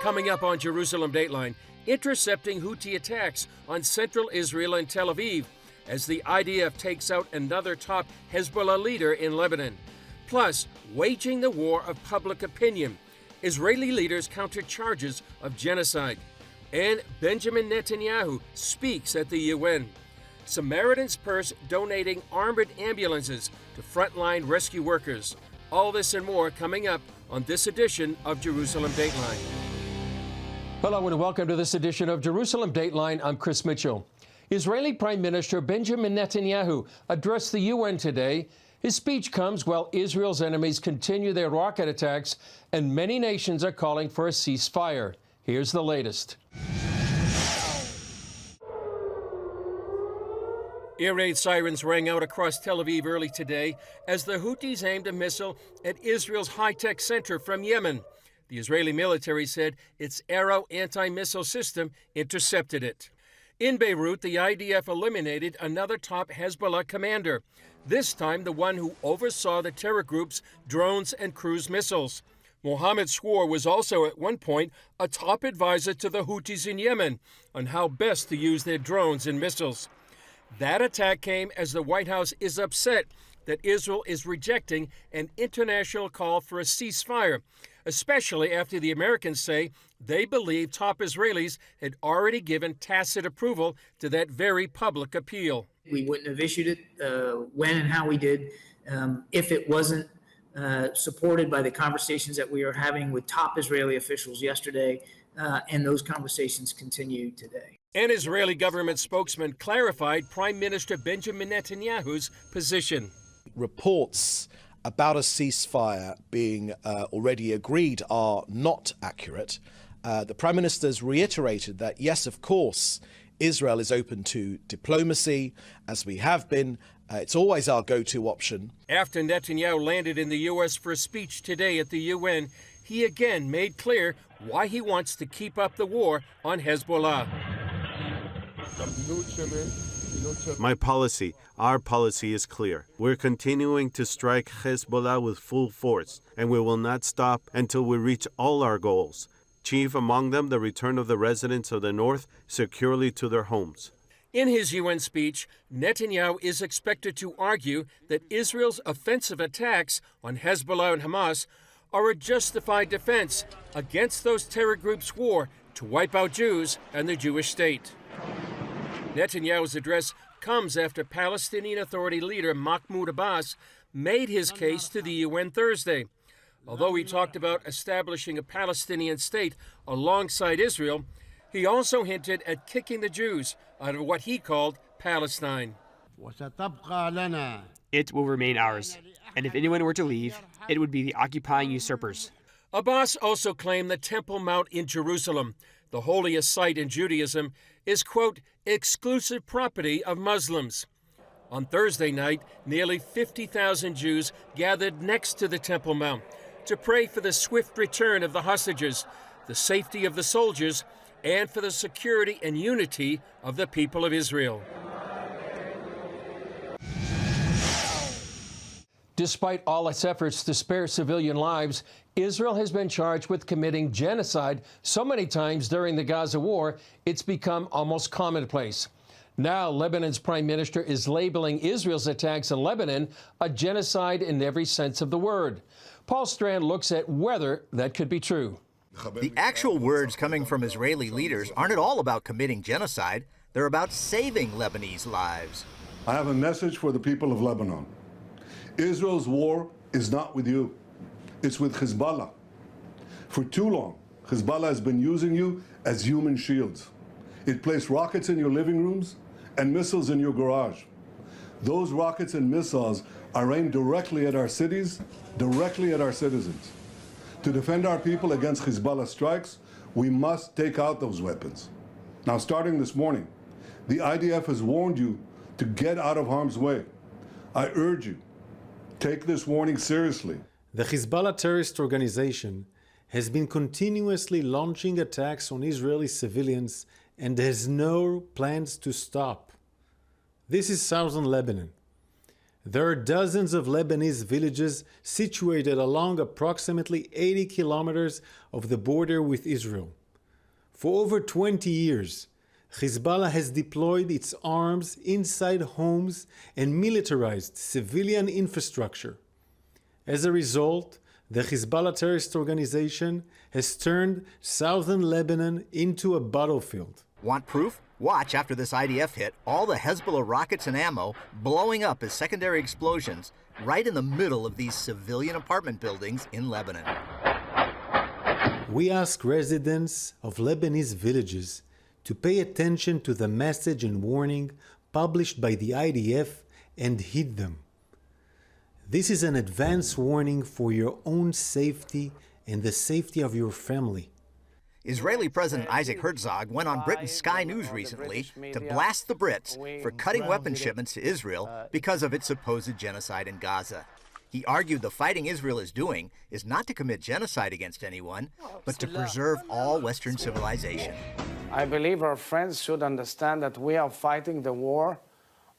Coming up on Jerusalem Dateline, intercepting Houthi attacks on central Israel and Tel Aviv as the IDF takes out another top Hezbollah leader in Lebanon. Plus, waging the war of public opinion. Israeli leaders counter charges of genocide. And Benjamin Netanyahu speaks at the UN. Samaritan's Purse donating armored ambulances to frontline rescue workers. All this and more coming up on this edition of Jerusalem Dateline. Hello and welcome to this edition of Jerusalem Dateline. I'm Chris Mitchell. Israeli Prime Minister Benjamin Netanyahu addressed the UN today. His speech comes while Israel's enemies continue their rocket attacks and many nations are calling for a ceasefire. Here's the latest. Air raid sirens rang out across Tel Aviv early today as the Houthis aimed a missile at Israel's high-tech center from Yemen. The Israeli military said its Arrow anti-missile system intercepted it. In Beirut, the IDF eliminated another top Hezbollah commander, this time the one who oversaw the terror group's drones and cruise missiles. Mohammed Swar was also at one point a top advisor to the Houthis in Yemen on how best to use their drones and missiles. That attack came as the White House is upset that Israel is rejecting an international call for a ceasefire, especially after the Americans say they believe top Israelis had already given tacit approval to that very public appeal. We wouldn't have issued it when and how we did if it wasn't supported by the conversations that we are having with top Israeli officials yesterday, and those conversations continue today. An Israeli government spokesman clarified Prime Minister Benjamin Netanyahu's position. Reports about a ceasefire being already agreed are not accurate. The Prime Minister's reiterated that, yes, of course, Israel is open to diplomacy, as we have been. It's always our go-to option. After Netanyahu landed in the U.S. for a speech today at the UN, he again made clear why he wants to keep up the war on Hezbollah. Our policy is clear. We're continuing to strike Hezbollah with full force, and we will not stop until we reach all our goals. Chief among them, the return of the residents of the north securely to their homes. In his UN speech, Netanyahu is expected to argue that Israel's offensive attacks on Hezbollah and Hamas are a justified defense against those terror groups' war to wipe out Jews and the Jewish state. Netanyahu's address comes after Palestinian Authority leader Mahmoud Abbas made his case to the UN Thursday. Although he talked about establishing a Palestinian state alongside Israel, he also hinted at kicking the Jews out of what he called Palestine. It will remain ours, and if anyone were to leave, it would be the occupying usurpers. Abbas also claimed the Temple Mount in Jerusalem, the holiest site in Judaism, is, quote, exclusive property of Muslims. On Thursday night, nearly 50,000 Jews gathered next to the Temple Mount to pray for the swift return of the hostages, the safety of the soldiers, and for the security and unity of the people of Israel. Despite all its efforts to spare civilian lives, Israel has been charged with committing genocide so many times during the Gaza war, it's become almost commonplace. Now, Lebanon's prime minister is labeling Israel's attacks in Lebanon a genocide in every sense of the word. Paul Strand looks at whether that could be true. The actual words coming from Israeli leaders aren't at all about committing genocide. They're about saving Lebanese lives. I have a message for the people of Lebanon. Israel's war is not with you. It's with Hezbollah. For too long, Hezbollah has been using you as human shields. It placed rockets in your living rooms and missiles in your garage. Those rockets and missiles are aimed directly at our cities, directly at our citizens. To defend our people against Hezbollah strikes, we must take out those weapons. Now, starting this morning, the IDF has warned you to get out of harm's way. I urge you, take this warning seriously. The Hezbollah terrorist organization has been continuously launching attacks on Israeli civilians and has no plans to stop. This is southern Lebanon. There are dozens of Lebanese villages situated along approximately 80 kilometers of the border with Israel. For over 20 years, Hezbollah has deployed its arms inside homes and militarized civilian infrastructure. As a result, the Hezbollah terrorist organization has turned southern Lebanon into a battlefield. Want proof? Watch after this IDF hit all the Hezbollah rockets and ammo blowing up as secondary explosions right in the middle of these civilian apartment buildings in Lebanon. We ask residents of Lebanese villages to pay attention to the message and warning published by the IDF and heed them. This is an advance warning for your own safety and the safety of your family. Israeli President Isaac Herzog went on Britain's Sky News recently to blast the Brits for cutting weapon shipments to Israel because of its supposed genocide in Gaza. He argued the fighting Israel is doing is not to commit genocide against anyone, but to preserve all Western civilization. I believe our friends should understand that we are fighting the war,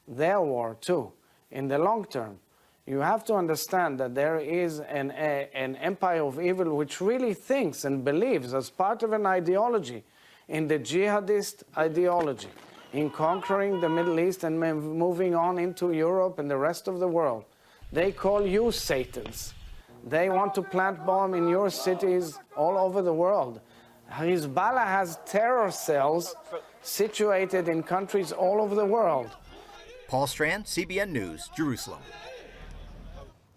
their war too, in the long term. You have to understand that there is an empire of evil which really thinks and believes as part of an ideology in the jihadist ideology, in conquering the Middle East and moving on into Europe and the rest of the world. They call you Satans. They want to plant bomb in your cities all over the world. Hezbollah has terror cells situated in countries all over the world. Paul Strand, CBN News, Jerusalem.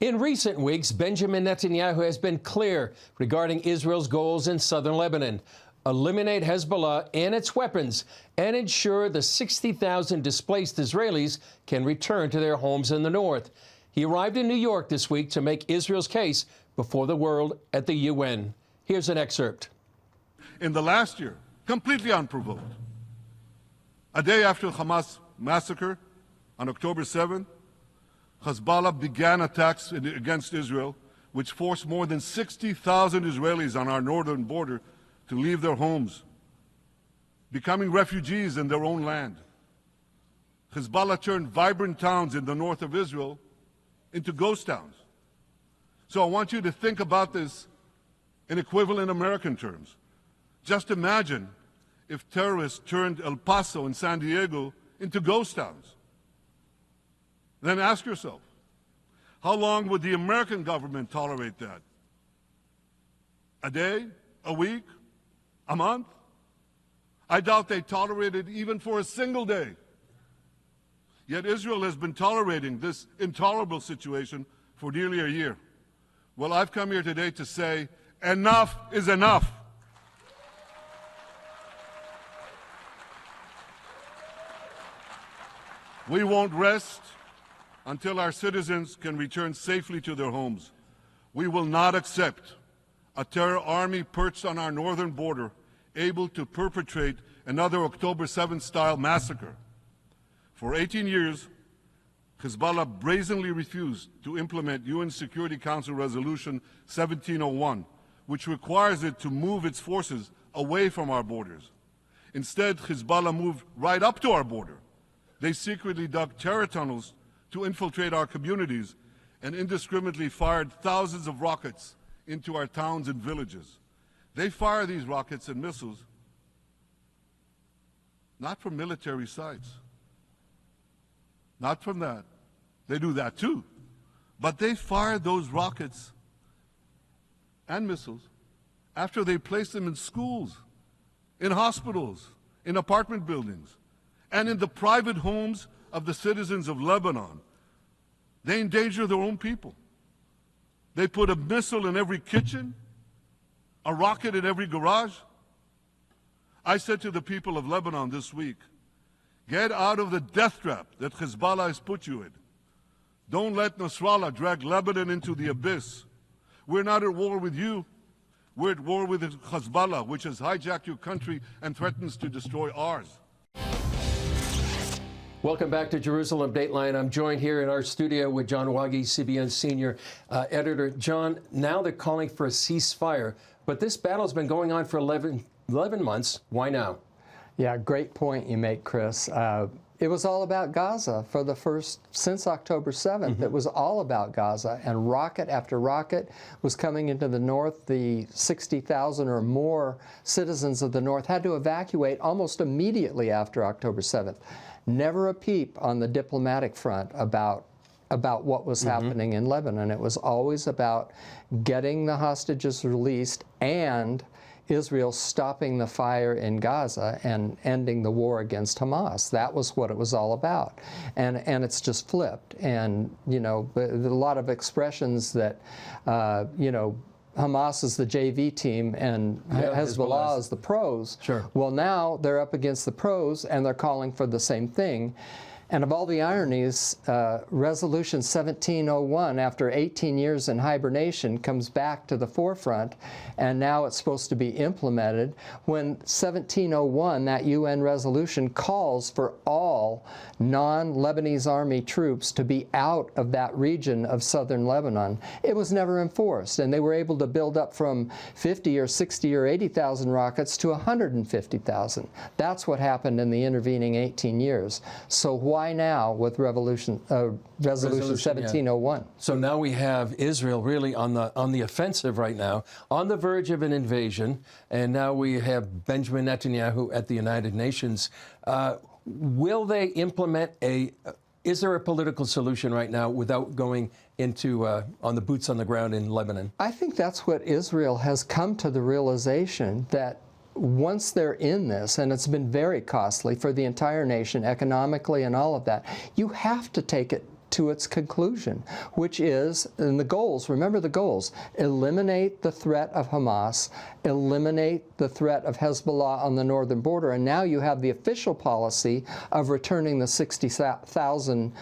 In recent weeks, Benjamin Netanyahu has been clear regarding Israel's goals in southern Lebanon: eliminate Hezbollah and its weapons and ensure the 60,000 displaced Israelis can return to their homes in the north. He arrived in New York this week to make Israel's case before the world at the UN. Here's an excerpt. In the last year, completely unprovoked, a day after the Hamas massacre on October 7th, Hezbollah began attacks against Israel, which forced more than 60,000 Israelis on our northern border to leave their homes, becoming refugees in their own land. Hezbollah turned vibrant towns in the north of Israel into ghost towns. So I want you to think about this in equivalent American terms. Just imagine if terrorists turned El Paso and San Diego into ghost towns. Then ask yourself, how long would the American government tolerate that? A day? A week? A month? I doubt they tolerate it even for a single day. Yet Israel has been tolerating this intolerable situation for nearly a year. Well, I've come here today to say, enough is enough. We won't rest until our citizens can return safely to their homes. We will not accept a terror army perched on our northern border, able to perpetrate another October 7th-style massacre. For 18 years, Hezbollah brazenly refused to implement UN Security Council Resolution 1701, which requires it to move its forces away from our borders. Instead, Hezbollah moved right up to our border. They secretly dug terror tunnels to infiltrate our communities and indiscriminately fired thousands of rockets into our towns and villages. They fire these rockets and missiles not from military sites, not from that. They do that too. But they fire those rockets and missiles after they place them in schools, in hospitals, in apartment buildings, and in the private homes of the citizens of Lebanon. They endanger their own people. They put a missile in every kitchen, a rocket in every garage. I said to the people of Lebanon this week, get out of the death trap that Hezbollah has put you in. Don't let Nasrallah drag Lebanon into the abyss. We're not at war with you. We're at war with Hezbollah, which has hijacked your country and threatens to destroy ours. Welcome back to Jerusalem Dateline. I'm joined here in our studio with John Wagi, CBN senior editor. John, now they're calling for a ceasefire, but this battle's been going on for 11 months. Why now? Yeah, great point you make, Chris. It was all about Gaza for the first, since October 7th, it was all about Gaza, and rocket after rocket was coming into the north. The 60,000 or more citizens of the north had to evacuate almost immediately after October 7th. Never a peep on the diplomatic front about what was happening in Lebanon. It was always about getting the hostages released and Israel stopping the fire in Gaza and ending the war against Hamas. That was what it was all about. And it's just flipped. And, you know, a lot of expressions that, you know, Hamas is the JV team and Hezbollah is the pros. Sure. Well, now they're up against the pros and they're calling for the same thing. And of all the ironies, Resolution 1701, after 18 years in hibernation, comes back to the forefront, and now it's supposed to be implemented, when 1701, that UN resolution, calls for all non-Lebanese army troops to be out of that region of southern Lebanon. It was never enforced, and they were able to build up from 50 or 60 or 80,000 rockets to 150,000. That's what happened in the intervening 18 years. So why now with Resolution 1701? Yeah. So now we have Israel really on the offensive right now, on the verge of an invasion, and now we have Benjamin Netanyahu at the United Nations. Will they implement is there a political solution right now without going into on the boots on the ground in Lebanon? I think that's what Israel has come to the realization, that once they're in this, and it's been very costly for the entire nation economically and all of that, you have to take it to its conclusion, which is, and the goals, remember the goals, eliminate the threat of Hamas, eliminate the threat of Hezbollah on the northern border, and now you have the official policy of returning the 60,000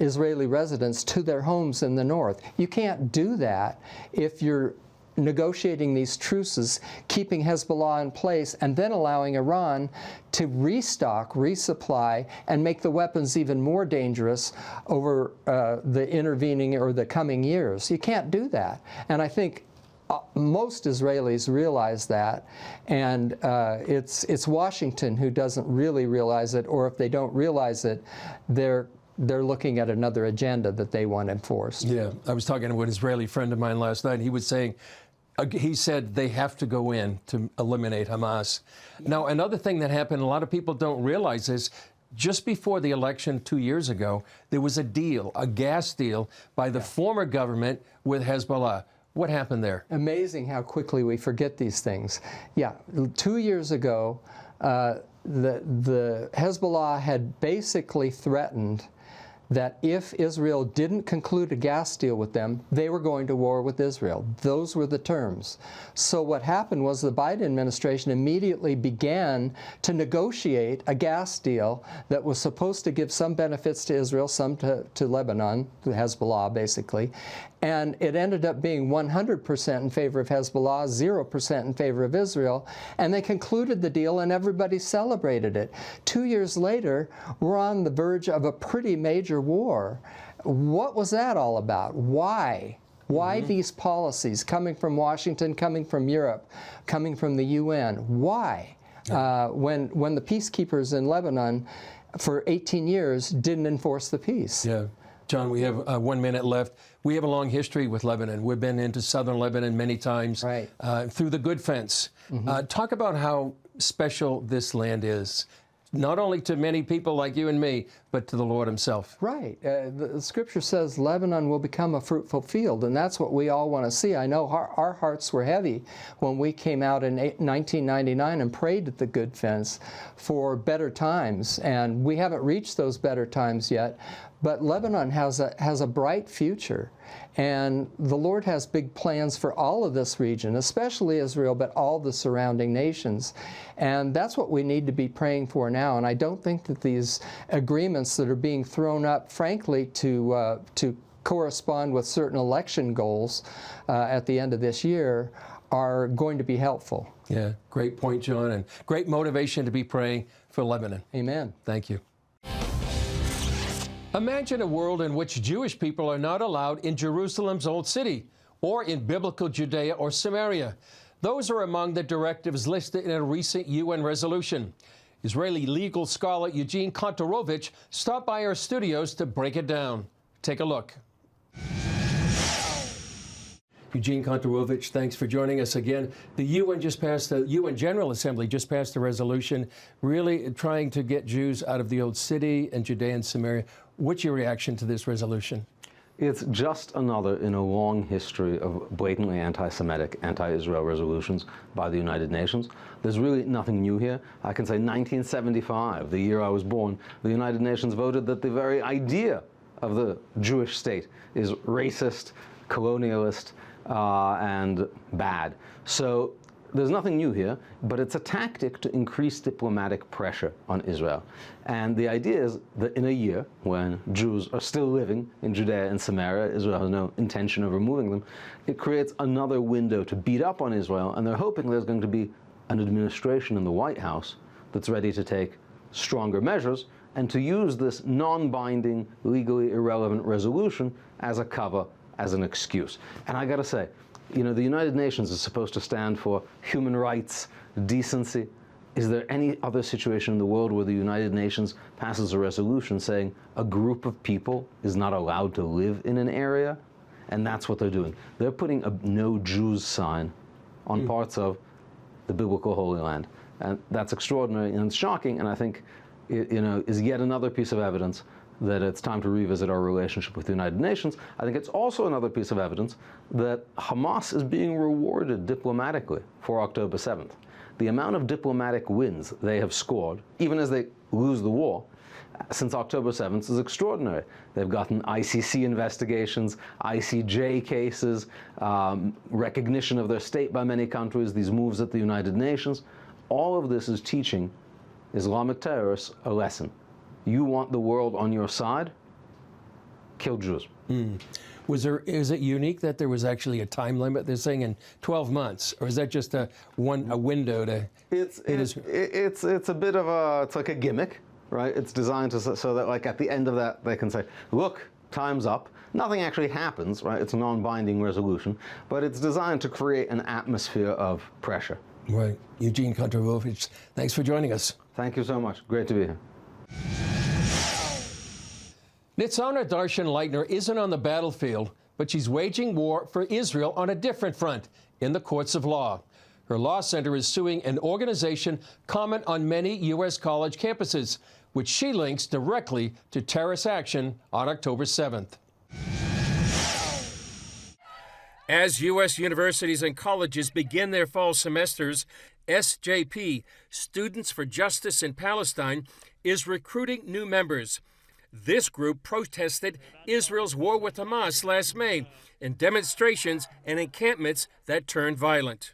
Israeli residents to their homes in the north. You can't do that if you're negotiating these truces, keeping Hezbollah in place, and then allowing Iran to restock, resupply, and make the weapons even more dangerous over the intervening or the coming years. You can't do that. And I think most Israelis realize that, and it's Washington who doesn't really realize it, or if they don't realize it, they're looking at another agenda that they want enforced. Yeah, I was talking to an Israeli friend of mine last night, and he was saying, he said they have to go in to eliminate Hamas. Now, another thing that happened, a lot of people don't realize is, just before the election 2 years ago, there was a deal, a gas deal, by the former government with Hezbollah. What happened there? Amazing how quickly we forget these things. Yeah, 2 years ago, the Hezbollah had basically threatened that if Israel didn't conclude a gas deal with them, they were going to war with Israel. Those were the terms. So what happened was the Biden administration immediately began to negotiate a gas deal that was supposed to give some benefits to Israel, some to Lebanon, to Hezbollah basically, and it ended up being 100% in favor of Hezbollah, 0% in favor of Israel, and they concluded the deal and everybody celebrated it. 2 years later, we're on the verge of a pretty major war. What was that all about? Why? Why these policies coming from Washington, coming from Europe, coming from the UN? Why? When the peacekeepers in Lebanon for 18 years didn't enforce the peace. Yeah. John, we have 1 minute left. We have a long history with Lebanon. We've been into southern Lebanon many times, right, through the Good Fence. Talk about how special this land is, not only to many people like you and me, but to the Lord himself. Right. The scripture says Lebanon will become a fruitful field, and that's what we all want to see. I know our hearts were heavy when we came out in 1999 and prayed at the Good Fence for better times, and we haven't reached those better times yet, but Lebanon has a bright future. And the Lord has big plans for all of this region, especially Israel, but all the surrounding nations. And that's what we need to be praying for now. And I don't think that these agreements that are being thrown up, frankly, to correspond with certain election goals at the end of this year are going to be helpful. Yeah, great point, John, and great motivation to be praying for Lebanon. Amen. Thank you. Imagine a world in which Jewish people are not allowed in Jerusalem's Old City or in biblical Judea or Samaria. Those are among the directives listed in a recent UN resolution. Israeli legal scholar Eugene Kontorovich stopped by our studios to break it down. Take a look. Eugene Kontorovich, thanks for joining us again. The UN General Assembly just passed a resolution really trying to get Jews out of the old city and Judea and Samaria. What's your reaction to this resolution? It's just another in a long history of blatantly anti-Semitic, anti-Israel resolutions by the United Nations. There's really nothing new here. I can say 1975, the year I was born, the United Nations voted that the very idea of the Jewish state is racist, colonialist, and bad. So there's nothing new here, but it's a tactic to increase diplomatic pressure on Israel. And the idea is that in a year, when Jews are still living in Judea and Samaria, Israel has no intention of removing them, it creates another window to beat up on Israel, and they're hoping there's going to be an administration in the White House that's ready to take stronger measures and to use this non-binding, legally irrelevant resolution as a cover, as an excuse. And I gotta say, you know, the United Nations is supposed to stand for human rights, decency. Is there any other situation in the world where the United Nations passes a resolution saying a group of people is not allowed to live in an area? And that's what they're doing. They're putting a no Jews sign on parts of the biblical Holy Land. And that's extraordinary and shocking, and I think it, you know, is yet another piece of evidence that it's time to revisit our relationship with the United Nations. I think it's also another piece of evidence that Hamas is being rewarded diplomatically for October 7th. The amount of diplomatic wins they have scored, even as they lose the war, since October 7th is extraordinary. They've gotten ICC investigations, ICJ cases, recognition of their state by many countries, these moves at the United Nations. All of this is teaching Islamic terrorists a lesson. You want the world on your side? Kill Jews. Is it unique that there was actually a time limit? They're saying in 12 months, or is that just a window to? It's a bit of a, it's like a gimmick, right? It's designed to so that like at the end of that they can say, look, time's up. Nothing actually happens, right? It's a non-binding resolution, but it's designed to create an atmosphere of pressure. Right. Eugene Kontorovich, thanks for joining us. Thank you so much. Great to be here. Nitzana Darshan-Leitner isn't on the battlefield, but she's waging war for Israel on a different front, in the courts of law. Her law center is suing an organization common on many U.S. college campuses, which she links directly to terrorist action on October 7th. As U.S. universities and colleges begin their fall semesters, SJP, Students for Justice in Palestine, is recruiting new members. This group protested Israel's war with Hamas last May in demonstrations and encampments that turned violent.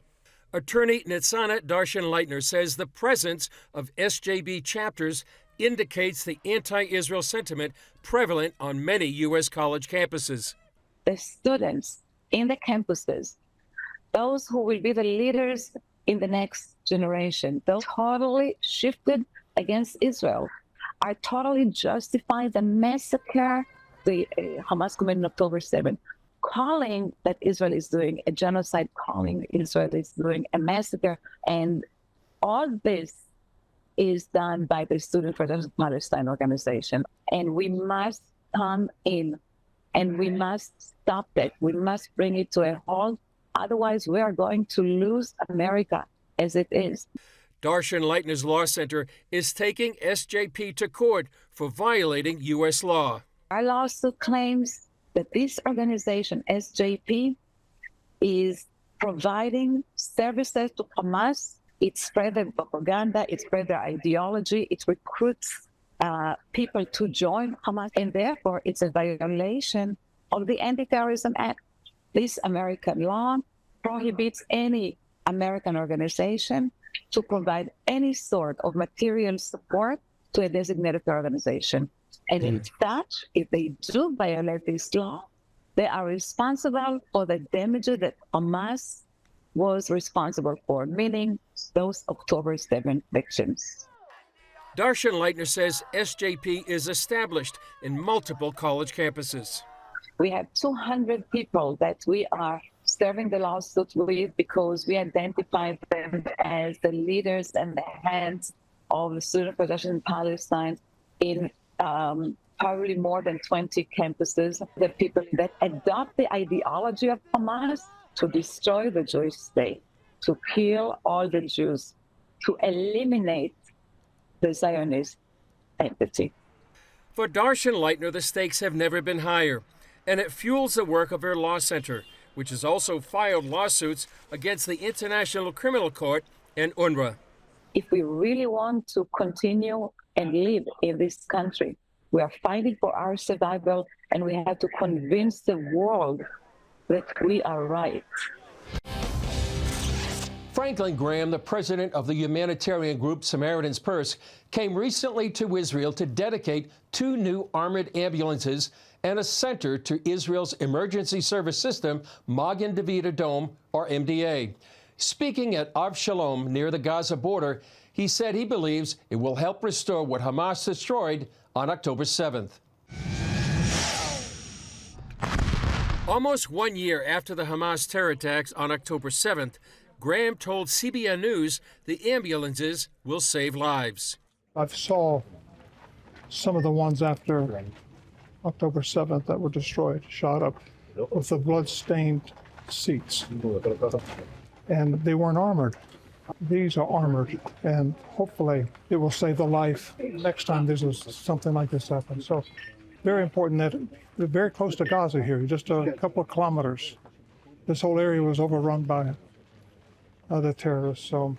Attorney Nitzana Darshan-Leitner says the presence of SJB chapters indicates the anti-Israel sentiment prevalent on many U.S. college campuses. The students in the campuses, those who will be the leaders in the next generation, those totally shifted against Israel, are totally justifying the massacre the Hamas committed on October 7th, calling that Israel is doing a genocide, calling Israel is doing a massacre. And all this is done by the Students for Justice in Palestine organization. And we must come in and we must stop it. We must bring it to a halt. Otherwise, we are going to lose America as it is. Darshan-Leitner's Law Center is taking SJP to court for violating U.S. law. Our lawsuit claims that this organization, SJP, is providing services to Hamas. It spreads their propaganda, it spreads their ideology, it recruits people to join Hamas, and therefore it's a violation of the Anti-Terrorism Act. This American law prohibits any American organization to provide any sort of material support to a designated organization. And in such, if they do violate this law, they are responsible for the damages that Hamas was responsible for, meaning those October 7th victims. Darshan-Leitner says SJP is established in multiple college campuses. We have 200 people that we are serving the lawsuit with because we identify them as the leaders and the heads of student protection in Palestine in probably more than 20 campuses. The people that adopt the ideology of Hamas to destroy the Jewish state, to kill all the Jews, to eliminate the Zionist entity. For Darshan Leitner, the stakes have never been higher, and it fuels the work of her law center, which has also filed lawsuits against the International Criminal Court and UNRWA. If we really want to continue and live in this country, we are fighting for our survival, and we have to convince the world that we are right. Franklin Graham, the president of the humanitarian group Samaritan's Purse, came recently to Israel to dedicate 2 new armored ambulances and a center to Israel's emergency service system, Magen David Adom, or MDA. Speaking at Av Shalom near the Gaza border, he said he believes it will help restore what Hamas destroyed on October 7th. Almost 1 year after the Hamas terror attacks on October 7th, Graham told CBN News the ambulances will save lives. I saw some of the ones after October 7th that were destroyed, shot up with the blood-stained seats. And they weren't armored. These are armored, and hopefully it will save the life next time there's something like this happens. So very important that we're very close to Gaza here, just a couple of kilometers. This whole area was overrun by the terrorists, so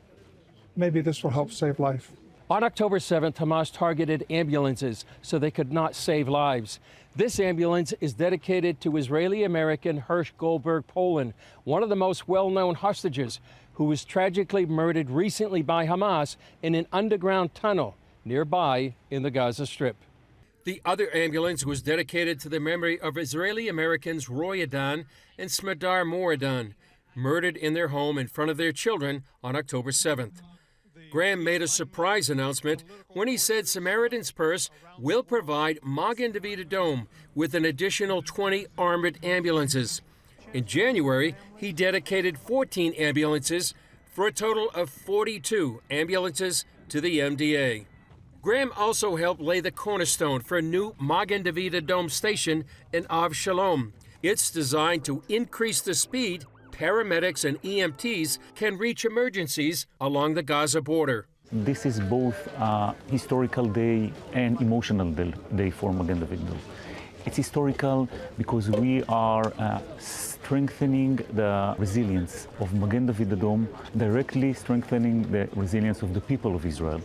maybe this will help save life. On October 7th, Hamas targeted ambulances so they could not save lives. This ambulance is dedicated to Israeli-American Hirsch Goldberg Poland, one of the most well-known hostages, who was tragically murdered recently by Hamas in an underground tunnel nearby in the Gaza Strip. The other ambulance was dedicated to the memory of Israeli-Americans Roy Adan and Smadar Moradon, murdered in their home in front of their children on October 7th. Graham made a surprise announcement when he said Samaritan's Purse will provide Magen David Adom with an additional 20 armored ambulances. In January, he dedicated 14 ambulances for a total of 42 ambulances to the MDA. Graham also helped lay the cornerstone for a new Magen David Adom station in Av Shalom. It's designed to increase the speed paramedics and EMTs can reach emergencies along the Gaza border. This is both a historical day and emotional day for Magen David Adom. It's historical because we are strengthening the resilience of Magen David Adom, directly strengthening the resilience of the people of Israel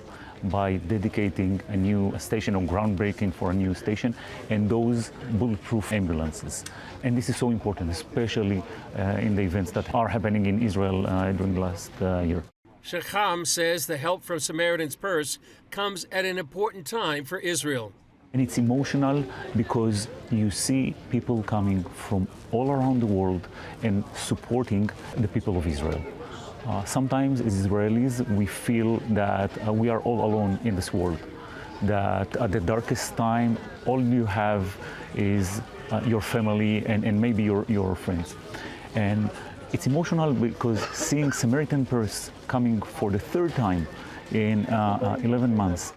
by dedicating a new station or groundbreaking for a new station and those bulletproof ambulances. And this is so important, especially in the events that are happening in Israel during the last year. Shecham says the help from Samaritan's Purse comes at an important time for Israel. And it's emotional because you see people coming from all around the world and supporting the people of Israel. Sometimes as Israelis, we feel that we are all alone in this world, that at the darkest time, all you have is your family and maybe your friends. And it's emotional because seeing Samaritan Purse coming for the 3rd time in 11 months.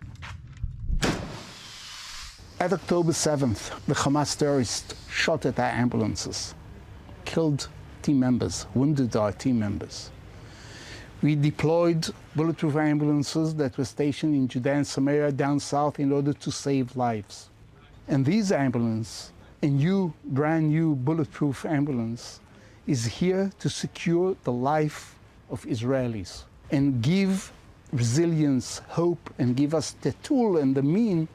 At October 7th, the Hamas terrorists shot at our ambulances, killed team members, wounded our team members. We deployed bulletproof ambulances that were stationed in Judea and Samaria down south in order to save lives. And these ambulances, a new, brand new bulletproof ambulance, is here to secure the life of Israelis and give resilience, hope, and give us the tool and the mean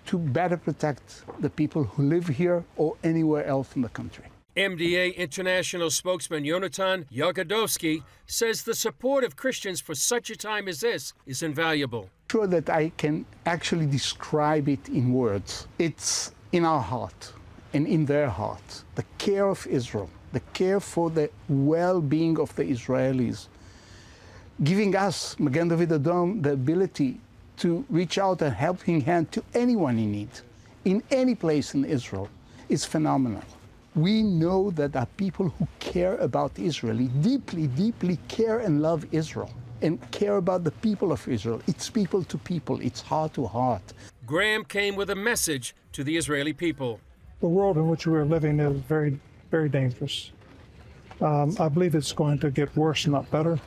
to better protect the people who live here or anywhere else in the country. MDA International spokesman Yonatan Yagodowski says the support of Christians for such a time as this is invaluable. Sure that I can actually describe it in words. It's in our heart and in their heart. The care of Israel, the care for the well-being of the Israelis, giving us, Magen David Adom, the ability to reach out a helping hand to anyone in need, in any place in Israel, is phenomenal. We know that there are people who care about Israel, deeply, deeply care and love Israel. and care about the people of Israel. It's people to people, it's heart to heart. Graham came with a message to the Israeli people. The world in which we are living is very, very dangerous. I believe it's going to get worse, not better.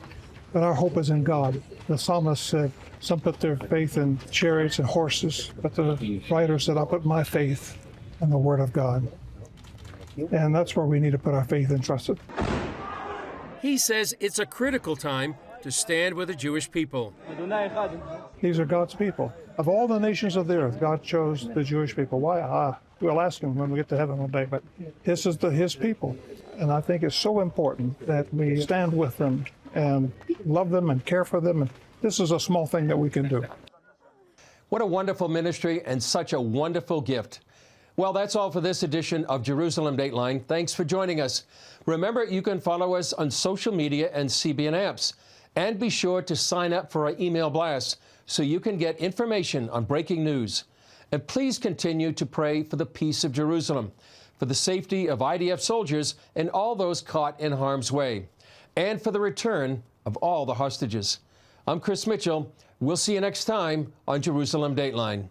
But our hope is in God. The psalmist said, some put their faith in chariots and horses, but the writer said, I put my faith in the Word of God. And that's where we need to put our faith and trust it. He says it's a critical time to stand with the Jewish people. These are God's people. Of all the nations of the earth, God chose the Jewish people. Why? We'll ask him when we get to heaven one day, but this is his people. And I think it's so important that we stand with them and love them and care for them. And this is a small thing that we can do. What a wonderful ministry and such a wonderful gift. Well, that's all for this edition of Jerusalem Dateline. Thanks for joining us. Remember, you can follow us on social media and CBN apps. And be sure to sign up for our email blasts so you can get information on breaking news. And please continue to pray for the peace of Jerusalem, for the safety of IDF soldiers and all those caught in harm's way, and for the return of all the hostages. I'm Chris Mitchell. We'll see you next time on Jerusalem Dateline.